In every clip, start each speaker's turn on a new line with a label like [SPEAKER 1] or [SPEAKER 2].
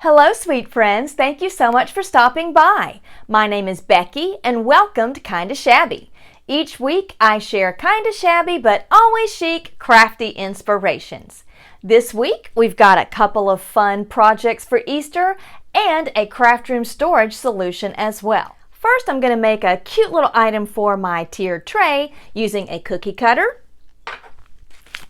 [SPEAKER 1] Hello, sweet friends. Thank you so much for stopping by. My name is Becky, and welcome to Kinda Shabby. Each week, I share kinda shabby but always chic, crafty inspirations. This week, we've got a couple of fun projects for Easter and a craft room storage solution as well. First, I'm going to make a cute little item for my tiered tray using a cookie cutter,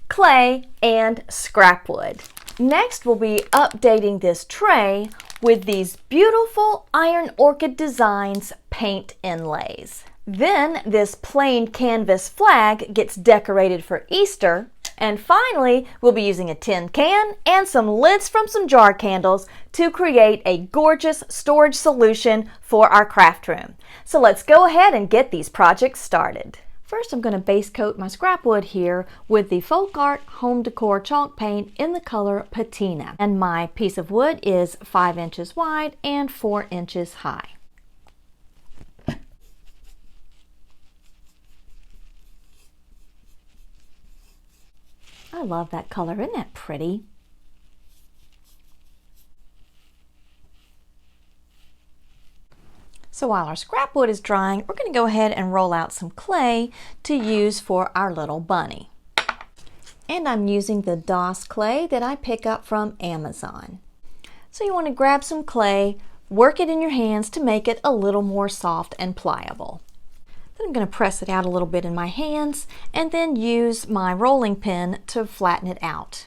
[SPEAKER 1] clay, and scrap wood. Next, we'll be updating this tray with these beautiful Iron Orchid Designs paint inlays. Then this plain canvas flag gets decorated for Easter. And finally, we'll be using a tin can and some lids from some jar candles to create a gorgeous storage solution for our craft room. So let's go ahead and get these projects started. First, I'm going to base coat my scrap wood here with the Folk Art Home Decor chalk paint in the color Patina. And my piece of wood is 5 inches wide and 4 inches high. I love that color. Isn't that pretty? So while our scrap wood is drying, we're going to go ahead and roll out some clay to use for our little bunny. And I'm using the DOS clay that I pick up from Amazon. So you want to grab some clay, work it in your hands to make it a little more soft and pliable. Then I'm going to press it out a little bit in my hands and then use my rolling pin to flatten it out.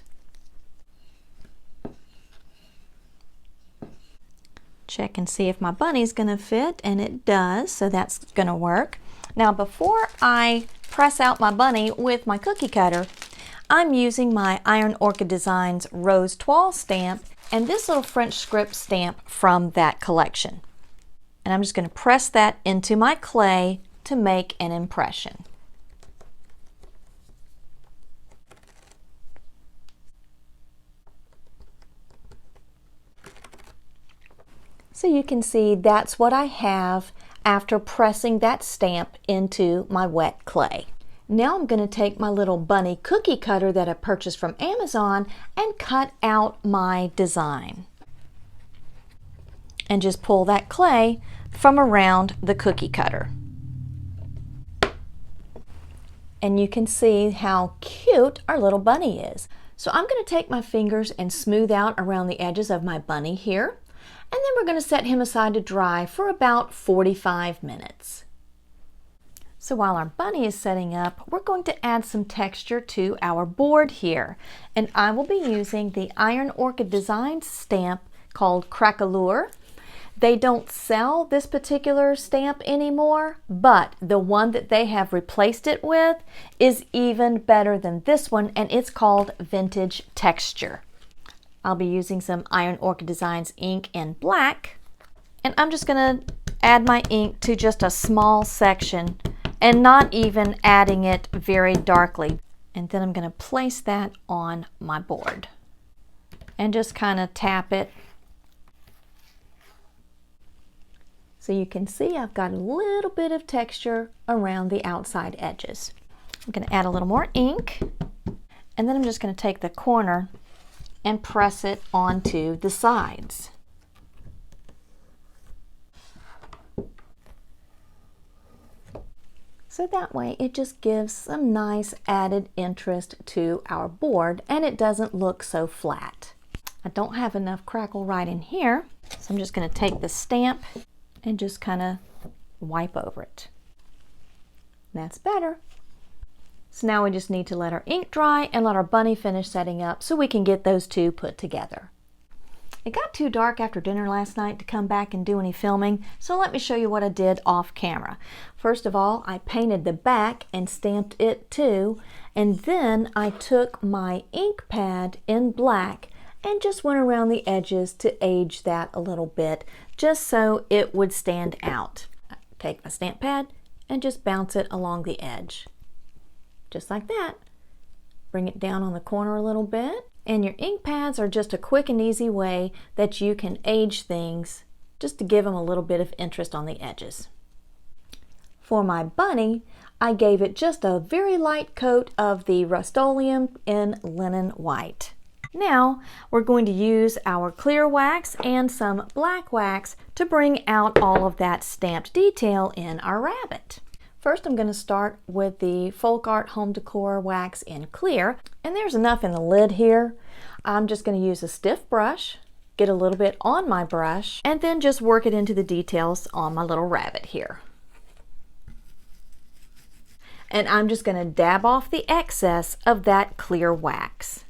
[SPEAKER 1] Check and see if my bunny's going to fit, and it does, so that's going to work. Now before I press out my bunny with my cookie cutter, I'm using my Iron Orchid Designs Rose Toile stamp and this little French script stamp from that collection. And I'm just going to press that into my clay to make an impression. So you can see that's what I have after pressing that stamp into my wet clay. Now I'm going to take my little bunny cookie cutter that I purchased from Amazon and cut out my design. And just pull that clay from around the cookie cutter. And you can see how cute our little bunny is. So I'm going to take my fingers and smooth out around the edges of my bunny here. And then we're going to set him aside to dry for about 45 minutes. So while our bunny is setting up, we're going to add some texture to our board here. And I will be using the Iron Orchid Designs stamp called Craquelure. They don't sell this particular stamp anymore, but the one that they have replaced it with is even better than this one, and it's called Vintage Texture. I'll be using some Iron Orchid Designs ink in black, and I'm just going to add my ink to just a small section and not even adding it very darkly. And then I'm going to place that on my board and just kind of tap it. So you can see I've got a little bit of texture around the outside edges. I'm going to add a little more ink, and then I'm just going to take the corner and press it onto the sides. So that way it just gives some nice added interest to our board and it doesn't look so flat. I don't have enough crackle right in here, so I'm just going to take the stamp and just kind of wipe over it. That's better. So now we just need to let our ink dry and let our bunny finish setting up so we can get those two put together. It got too dark after dinner last night to come back and do any filming, so let me show you what I did off camera. First of all, I painted the back and stamped it too, and then I took my ink pad in black and just went around the edges to age that a little bit, just so it would stand out. I take my stamp pad and just bounce it along the edge. Just like that. Bring it down on the corner a little bit. And your ink pads are just a quick and easy way that you can age things just to give them a little bit of interest on the edges. For my bunny, I gave it just a very light coat of the Rustoleum in Linen White. Now we're going to use our clear wax and some black wax to bring out all of that stamped detail in our rabbit. First, I'm going to start with the Folk Art Home Decor wax in clear, and there's enough in the lid here. I'm just going to use a stiff brush, get a little bit on my brush, and then just work it into the details on my little rabbit here. And I'm just going to dab off the excess of that clear wax.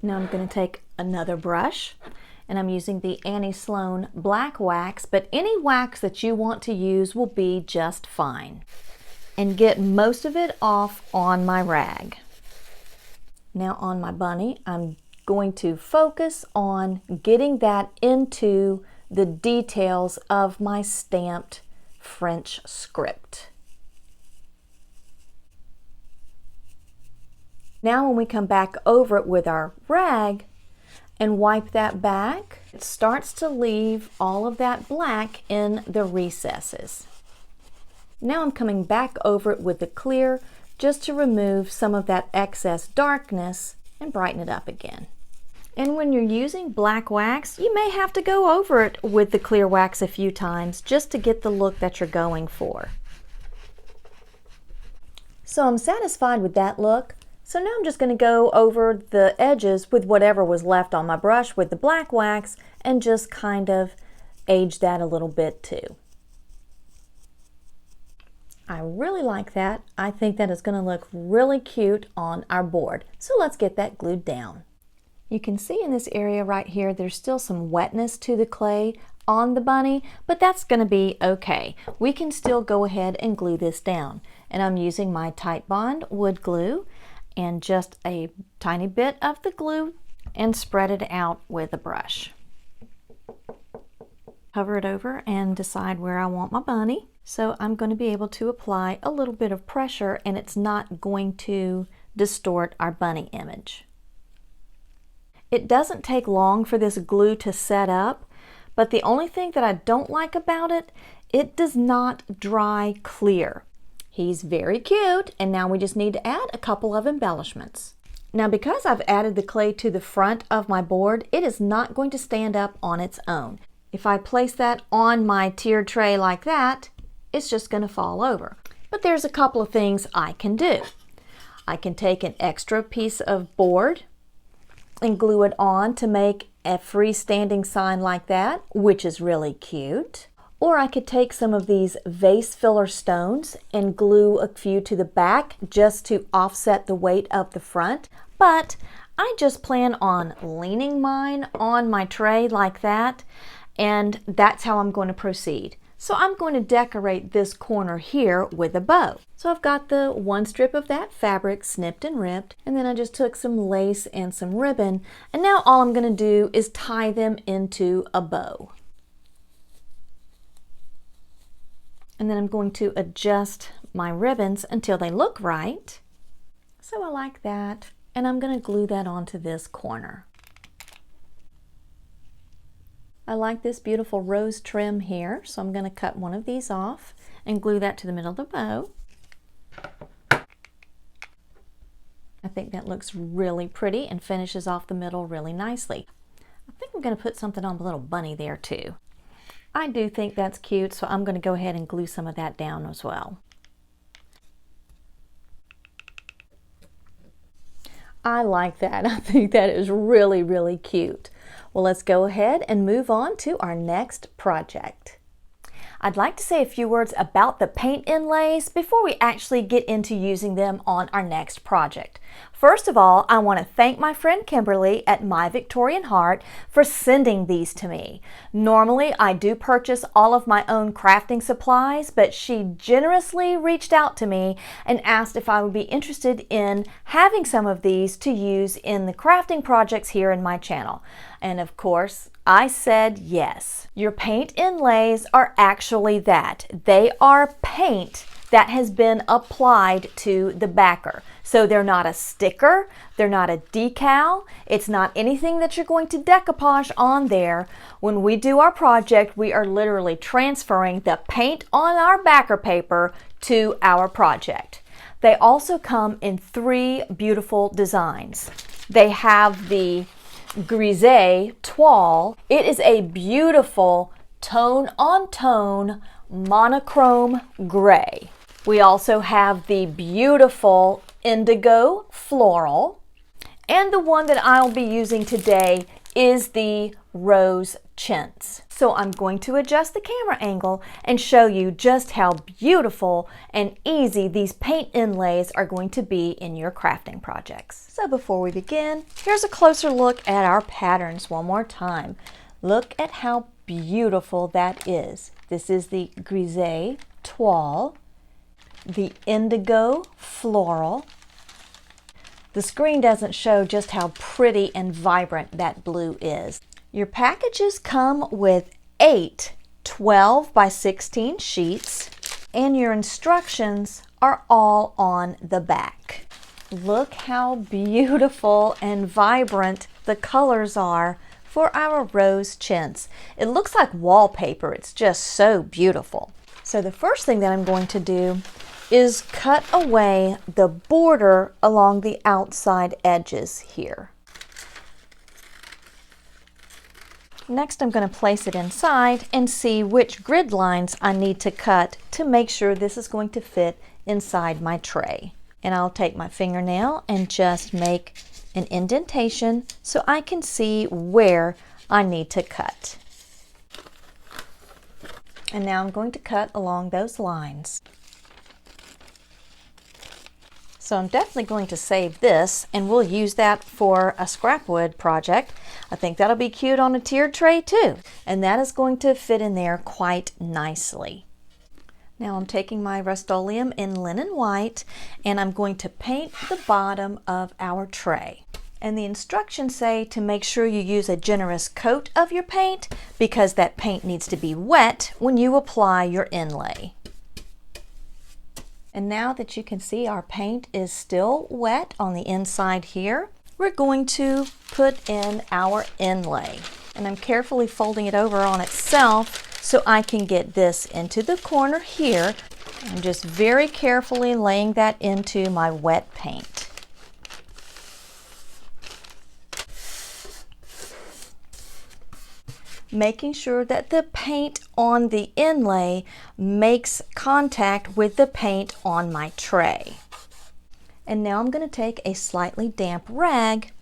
[SPEAKER 1] Now I'm going to take another brush, and I'm using the Sloan black wax, but any wax that you want to use will be just fine. And get most of it off on my rag. Now on my bunny, I'm going to focus on getting that into the details of my stamped French script. Now when we come back over it with our rag and wipe that back, it starts to leave all of that black in the recesses. Now I'm coming back over it with the clear just to remove some of that excess darkness and brighten it up again. And when you're using black wax, you may have to go over it with the clear wax a few times just to get the look that you're going for. So I'm satisfied with that look. So now I'm just going to go over the edges with whatever was left on my brush with the black wax and just kind of age that a little bit too. I really like that. I think that is going to look really cute on our board. So let's get that glued down. You can see in this area right here, there's still some wetness to the clay on the bunny, but that's going to be okay. We can still go ahead and glue this down. And I'm using my Tite Bond wood glue and just a tiny bit of the glue and spread it out with a brush. Cover it over and decide where I want my bunny. So I'm going to be able to apply a little bit of pressure and it's not going to distort our bunny image. It doesn't take long for this glue to set up, but the only thing that I don't like about it, it does not dry clear. He's very cute, and now we just need to add a couple of embellishments. Now because I've added the clay to the front of my board, it is not going to stand up on its own. If I place that on my tiered tray like that, it's just going to fall over. But there's a couple of things I can do. I can take an extra piece of board and glue it on to make a freestanding sign like that, which is really cute. Or I could take some of these vase filler stones and glue a few to the back just to offset the weight of the front. But I just plan on leaning mine on my tray like that, and that's how I'm going to proceed. So I'm going to decorate this corner here with a bow. So I've got the one strip of that fabric snipped and ripped, and then I just took some lace and some ribbon, and now all I'm going to do is tie them into a bow. And then I'm going to adjust my ribbons until they look right. So I like that, and I'm going to glue that onto this corner. I like this beautiful rose trim here, so I'm going to cut one of these off and glue that to the middle of the bow. I think that looks really pretty and finishes off the middle really nicely. I think I'm going to put something on the little bunny there too. I do think that's cute, so I'm going to go ahead and glue some of that down as well. I like that. I think that is really, really cute. Well, let's go ahead and move on to our next project. I'd like to say a few words about the paint inlays before we actually get into using them on our next project. First of all, I want to thank my friend Kimberly at My Victorian Heart for sending these to me. Normally, I do purchase all of my own crafting supplies, but she generously reached out to me and asked if I would be interested in having some of these to use in the crafting projects here in my channel. And of course, I said yes. Your paint inlays are actually that. They are paint that has been applied to the backer. So they're not a sticker, they're not a decal, it's not anything that you're going to decoupage on there. When we do our project, we are literally transferring the paint on our backer paper to our project. They also come in 3 beautiful designs. They have the Grise Toile. It is a beautiful tone-on-tone monochrome gray. We also have the beautiful Indigo Floral. And the one that I'll be using today is the Rose Chintz. So I'm going to adjust the camera angle and show you just how beautiful and easy these paint inlays are going to be in your crafting projects. So before we begin, here's a closer look at our patterns one more time. Look at how beautiful that is. This is the Grise Toile, the Indigo Floral. The screen doesn't show just how pretty and vibrant that blue is. Your packages come with 8 12 by 16 sheets, and your instructions are all on the back. Look how beautiful and vibrant the colors are for our Rose Chintz. It looks like wallpaper. It's just so beautiful. So the first thing that I'm going to do is cut away the border along the outside edges here. Next, I'm going to place it inside and see which grid lines I need to cut to make sure this is going to fit inside my tray. And I'll take my fingernail and just make an indentation so I can see where I need to cut. And now I'm going to cut along those lines. So I'm definitely going to save this, and we'll use that for a scrapwood project. I think that'll be cute on a tiered tray too. And that is going to fit in there quite nicely. Now I'm taking my Rustoleum in Linen White, and I'm going to paint the bottom of our tray. And the instructions say to make sure you use a generous coat of your paint because that paint needs to be wet when you apply your inlay. And now that you can see our paint is still wet on the inside here, we're going to put in our inlay. And I'm carefully folding it over on itself so I can get this into the corner here. I'm just very carefully laying that into my wet paint. Making sure that the paint on the inlay makes contact with the paint on my tray. And now I'm going to take a slightly damp rag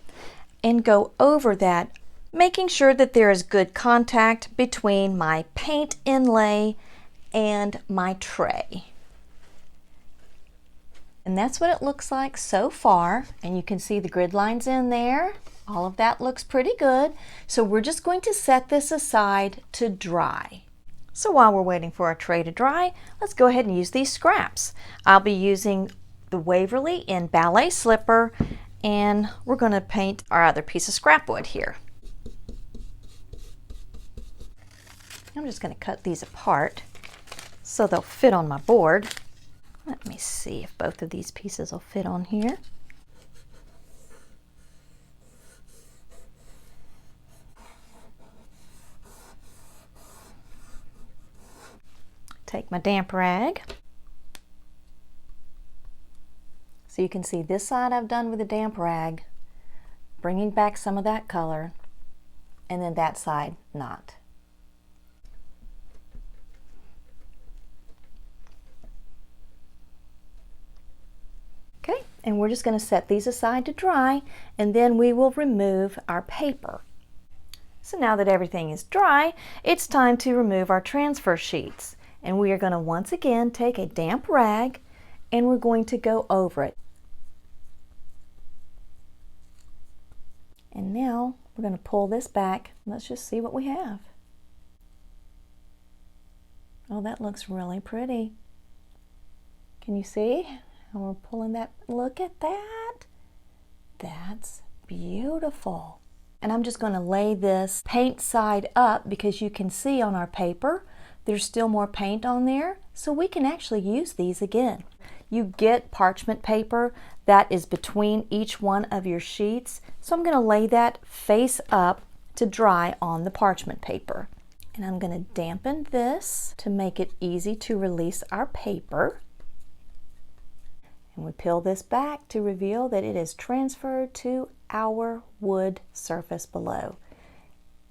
[SPEAKER 1] and go over that, making sure that there is good contact between my paint inlay and my tray. And that's what it looks like so far. And you can see the grid lines in there. All of that looks pretty good. So we're just going to set this aside to dry. So while we're waiting for our tray to dry, let's go ahead and use these scraps. I'll be using the Waverly in Ballet Slipper, and we're going to paint our other piece of scrap wood here. I'm just going to cut these apart so they'll fit on my board. Let me see if both of these pieces will fit on here. Take my damp rag. So you can see this side I've done with a damp rag, bringing back some of that color, and then that side not. Okay, and we're just going to set these aside to dry, and then we will remove our paper. So now that everything is dry, it's time to remove our transfer sheets. And we are going to once again take a damp rag and we're going to go over it. And now we're going to pull this back. Let's just see what we have. Oh, that looks really pretty. Can you see how we're pulling that? Look at that. That's beautiful. And I'm just going to lay this paint side up because you can see on our paper there's still more paint on there, so we can actually use these again. You get parchment paper that is between each one of your sheets, so I'm going to lay that face up to dry on the parchment paper. And I'm going to dampen this to make it easy to release our paper. And we peel this back to reveal that it is transferred to our wood surface below.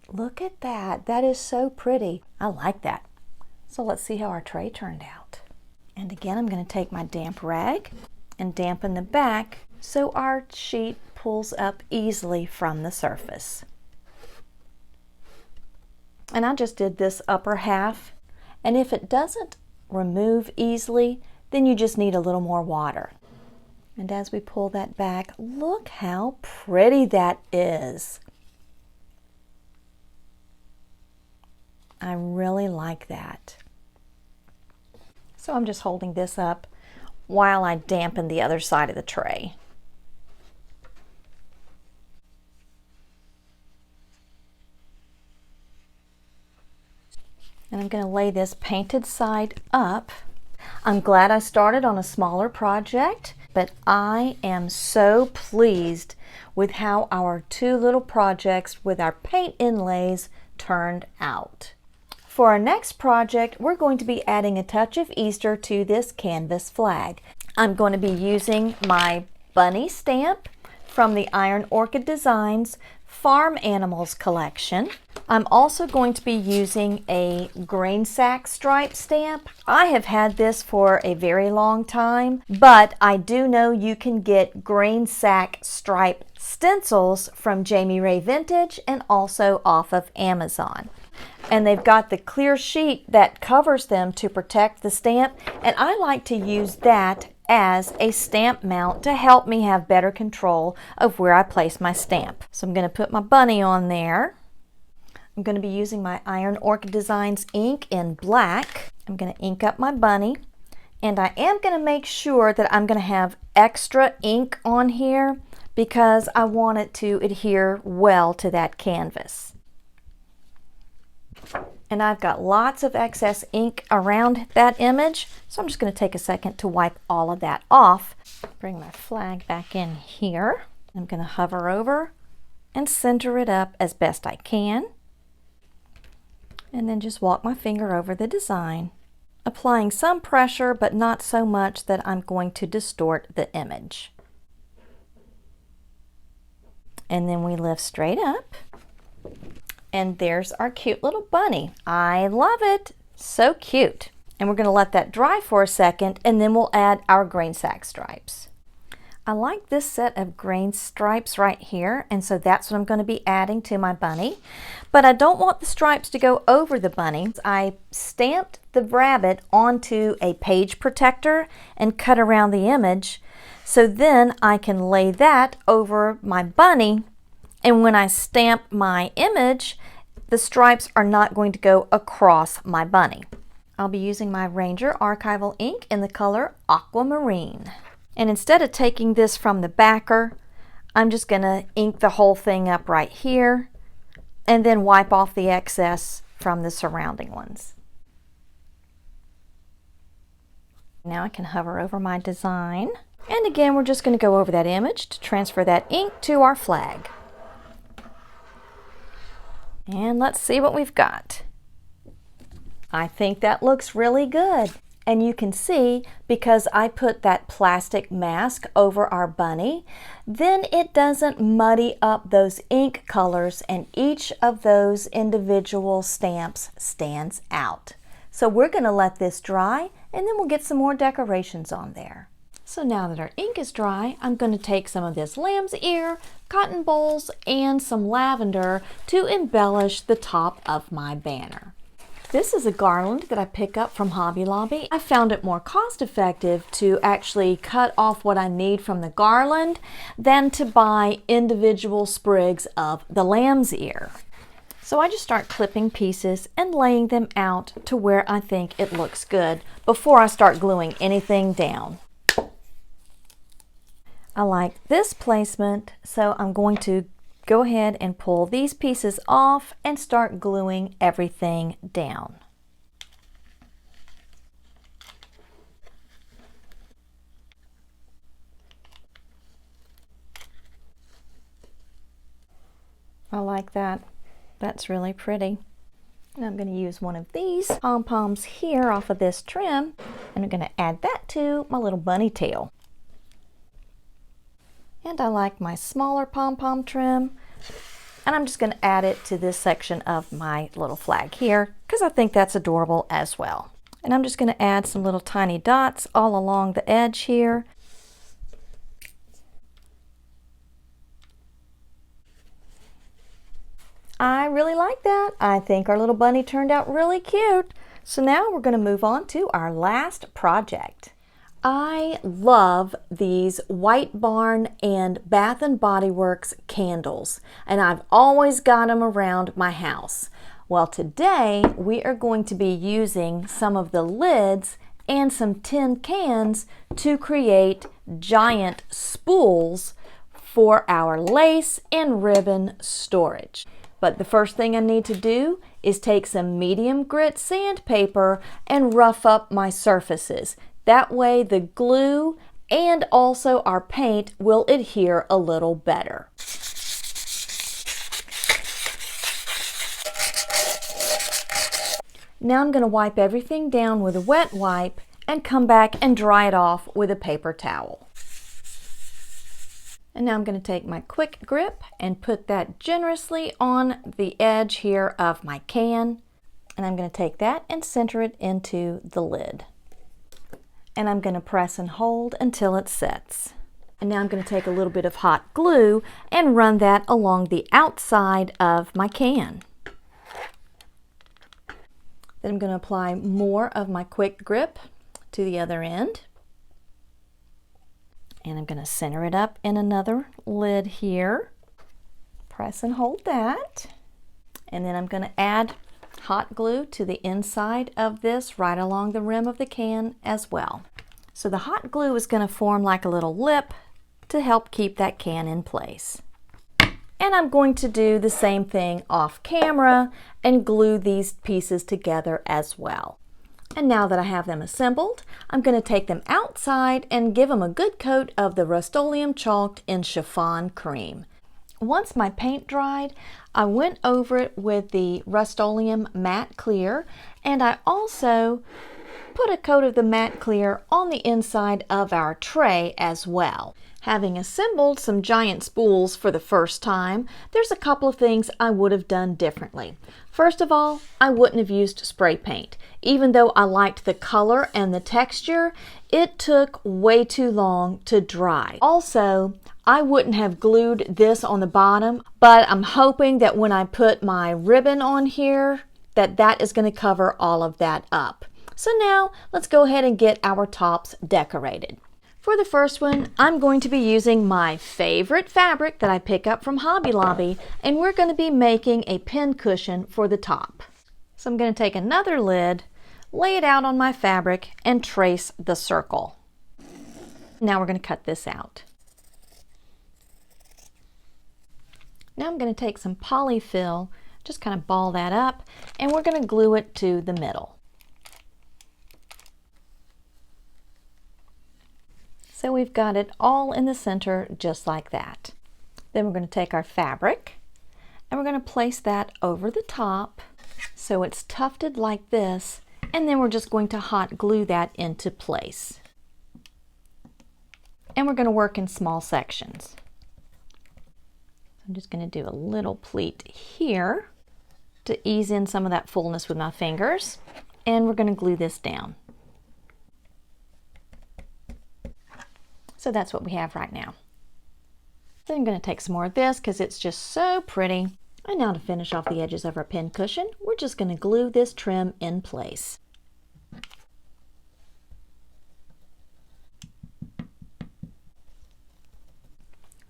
[SPEAKER 1] Look at that. That is so pretty. I like that. So let's see how our tray turned out. And again, I'm going to take my damp rag and dampen the back so our sheet pulls up easily from the surface. And I just did this upper half, and if it doesn't remove easily, then you just need a little more water. And as we pull that back, look how pretty that is. I really like that. So I'm just holding this up while I dampen the other side of the tray. And I'm going to lay this painted side up. I'm glad I started on a smaller project, but I am so pleased with how our two little projects with our paint inlays turned out. For our next project, we're going to be adding a touch of Easter to this canvas flag. I'm going to be using my bunny stamp from the Iron Orchid Designs Farm Animals collection. I'm also going to be using a grain sack stripe stamp. I have had this for a very long time, but I do know you can get grain sack stripe stencils from Jamie Ray Vintage and also off of Amazon. And they've got the clear sheet that covers them to protect the stamp, and I like to use that as a stamp mount to help me have better control of where I place my stamp. So I'm going to put my bunny on there. I'm going to be using my Iron Orchid Designs ink in black. I'm going to ink up my bunny, and I am going to make sure that I'm going to have extra ink on here because I want it to adhere well to that canvas. And I've got lots of excess ink around that image, so I'm just going to take a second to wipe all of that off. Bring my flag back in here. I'm going to hover over and center it up as best I can. And then just walk my finger over the design, applying some pressure but not so much that I'm going to distort the image. And then we lift straight up. And there's our cute little bunny. I love it. So cute. And we're going to let that dry for a second, and then we'll add our grain sack stripes. I like this set of grain stripes right here, and so that's what I'm going to be adding to my bunny. But I don't want the stripes to go over the bunny. I stamped the rabbit onto a page protector and cut around the image, so then I can lay that over my bunny. And when I stamp my image, the stripes are not going to go across my bunny. I'll be using my Ranger archival ink in the color Aquamarine. And instead of taking this from the backer, I'm just going to ink the whole thing up right here and then wipe off the excess from the surrounding ones. Now I can hover over my design. And again, we're just going to go over that image to transfer that ink to our flag. And let's see what we've got. I think that looks really good. And you can see, because I put that plastic mask over our bunny, then it doesn't muddy up those ink colors, and each of those individual stamps stands out. So we're going to let this dry, and then we'll get some more decorations on there. So now that our ink is dry, I'm going to take some of this lamb's ear, cotton bolls, and some lavender to embellish the top of my banner. This is a garland that I pick up from Hobby Lobby. I found it more cost-effective to actually cut off what I need from the garland than to buy individual sprigs of the lamb's ear. So I just start clipping pieces and laying them out to where I think it looks good before I start gluing anything down. I like this placement, so I'm going to go ahead and pull these pieces off and start gluing everything down. I like that. That's really pretty. And I'm going to use one of these pom-poms here off of this trim, and I'm going to add that to my little bunny tail. And I like my smaller pom-pom trim. And I'm just going to add it to this section of my little flag here because I think that's adorable as well. And I'm just going to add some little tiny dots all along the edge here. I really like that. I think our little bunny turned out really cute. So now we're going to move on to our last project. I love these White Barn and Bath & Body Works candles, and I've always got them around my house. Well, today we are going to be using some of the lids and some tin cans to create giant spools for our lace and ribbon storage. But the first thing I need to do is take some medium grit sandpaper and rough up my surfaces. That way the glue and also our paint will adhere a little better. Now I'm going to wipe everything down with a wet wipe and come back and dry it off with a paper towel. And now I'm going to take my quick grip and put that generously on the edge here of my can. And I'm going to take that and center it into the lid. And I'm going to press and hold until it sets. And now I'm going to take a little bit of hot glue and run that along the outside of my can. Then I'm going to apply more of my quick grip to the other end. And I'm going to center it up in another lid here. Press and hold that. And then I'm going to add hot glue to the inside of this right along the rim of the can as well. So the hot glue is going to form like a little lip to help keep that can in place. And I'm going to do the same thing off camera and glue these pieces together as well. And now that I have them assembled, I'm going to take them outside and give them a good coat of the Rustoleum chalked in chiffon cream. Once my paint dried, I went over it with the Rustoleum Matte Clear, and I also put a coat of the Matte Clear on the inside of our tray as well. Having assembled some giant spools for the first time, there's a couple of things I would have done differently. First of all, I wouldn't have used spray paint. Even though I liked the color and the texture, it took way too long to dry. Also, I wouldn't have glued this on the bottom, but I'm hoping that when I put my ribbon on here, that is going to cover all of that up. So now, let's go ahead and get our tops decorated. For the first one, I'm going to be using my favorite fabric that I pick up from Hobby Lobby, and we're going to be making a pin cushion for the top. So I'm going to take another lid, lay it out on my fabric, and trace the circle. Now we're going to cut this out. Now I'm going to take some polyfill, just kind of ball that up, and we're going to glue it to the middle. So we've got it all in the center just like that. Then we're going to take our fabric and we're going to place that over the top so it's tufted like this, and then we're just going to hot glue that into place. And we're going to work in small sections. I'm just going to do a little pleat here to ease in some of that fullness with my fingers, and we're going to glue this down. So that's what we have right now. Then I'm going to take some more of this because it's just so pretty. And now to finish off the edges of our pin cushion, we're just going to glue this trim in place.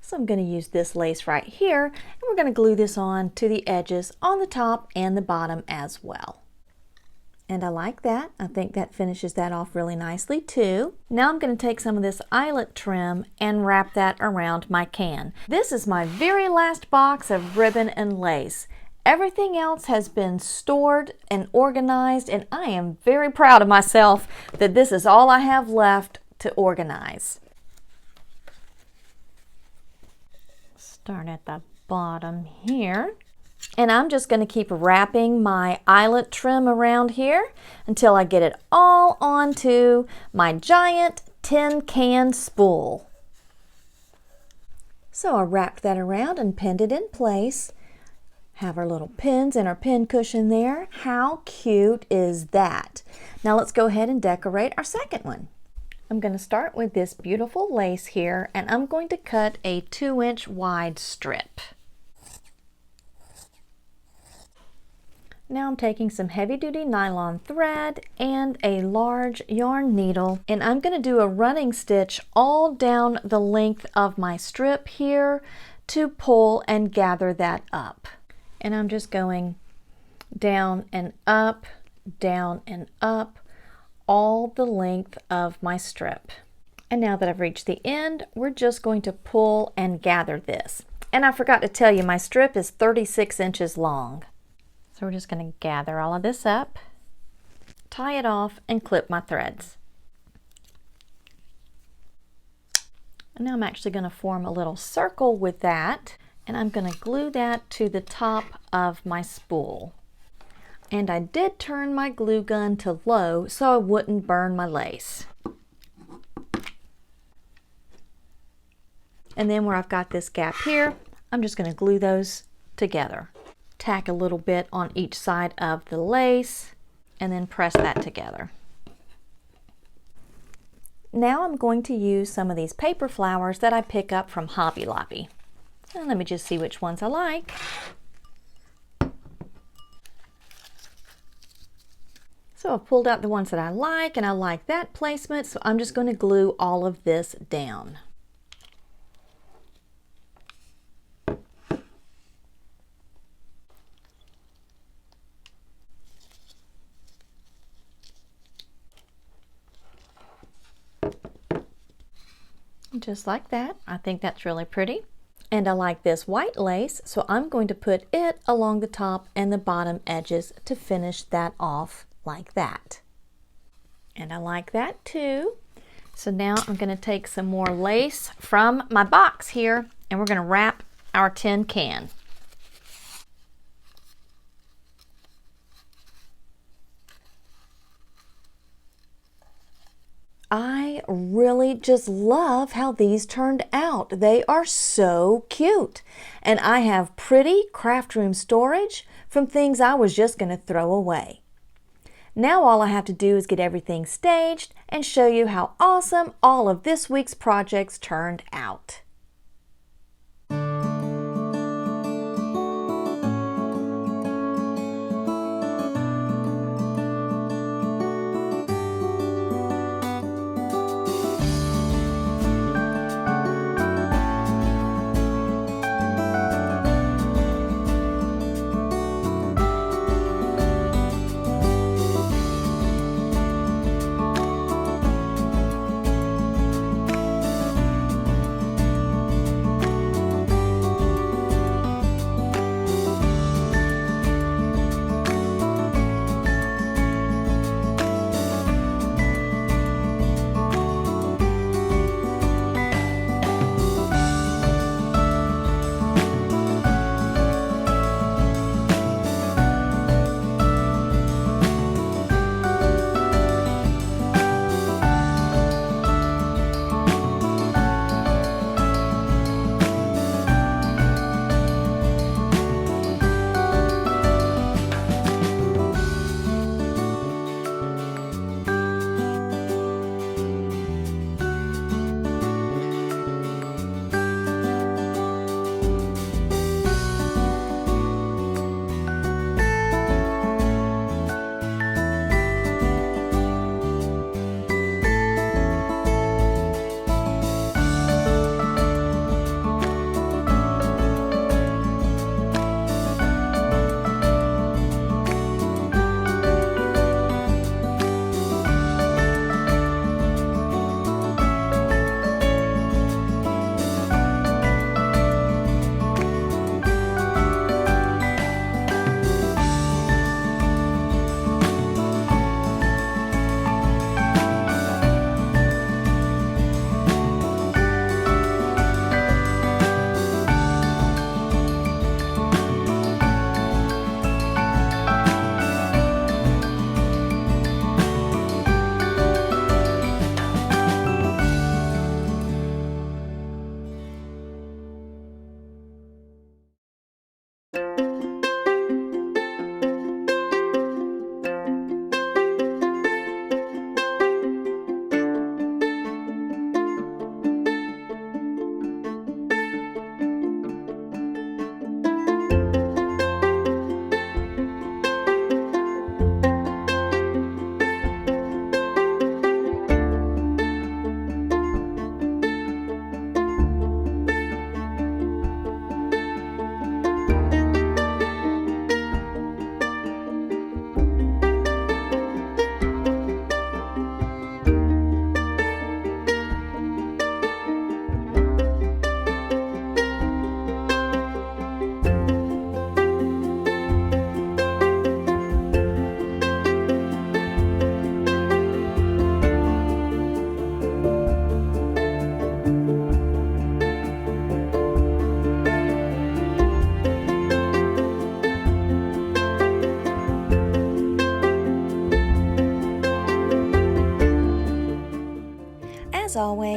[SPEAKER 1] So I'm going to use this lace right here, and we're going to glue this on to the edges on the top and the bottom as well. And I like that. I think that finishes that off really nicely too. Now I'm going to take some of this eyelet trim and wrap that around my can. This is my very last box of ribbon and lace. Everything else has been stored and organized, and I am very proud of myself that this is all I have left to organize. Start at the bottom here. And I'm just going to keep wrapping my eyelet trim around here until I get it all onto my giant tin can spool. So I wrapped that around and pinned it in place. Have our little pins and our pin cushion there. How cute is that? Now let's go ahead and decorate our second one. I'm going to start with this beautiful lace here, and I'm going to cut a 2-inch wide strip. Now I'm taking some heavy-duty nylon thread and a large yarn needle, and I'm going to do a running stitch all down the length of my strip here to pull and gather that up. And I'm just going down and up, all the length of my strip. And now that I've reached the end, we're just going to pull and gather this. And I forgot to tell you, my strip is 36 inches long. So we're just going to gather all of this up, tie it off, and clip my threads. And now I'm actually going to form a little circle with that, and I'm going to glue that to the top of my spool. And I did turn my glue gun to low so I wouldn't burn my lace. And then where I've got this gap here, I'm just going to glue those together. Tack a little bit on each side of the lace and then press that together. Now I'm going to use some of these paper flowers that I pick up from Hobby Lobby. And let me just see which ones I like. So I've pulled out the ones that I like, and I like that placement, so I'm just going to glue all of this down. Just like that. I think that's really pretty. And I like this white lace, so I'm going to put it along the top and the bottom edges to finish that off like that. And I like that too. So now I'm going to take some more lace from my box here, and we're going to wrap our tin can. I really just love how these turned out. They are so cute. And I have pretty craft room storage from things I was just going to throw away. Now all I have to do is get everything staged and show you how awesome all of this week's projects turned out.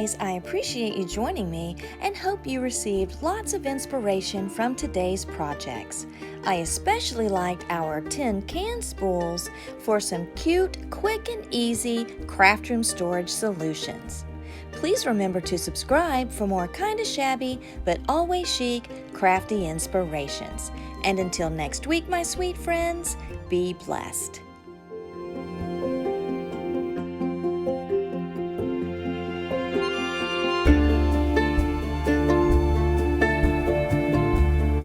[SPEAKER 1] anyways, I appreciate you joining me and hope you received lots of inspiration from today's projects. I especially liked our tin can spools for some cute, quick and easy craft room storage solutions. Please remember to subscribe for more kinda shabby but always chic, crafty inspirations. And until next week, my sweet friends, be blessed.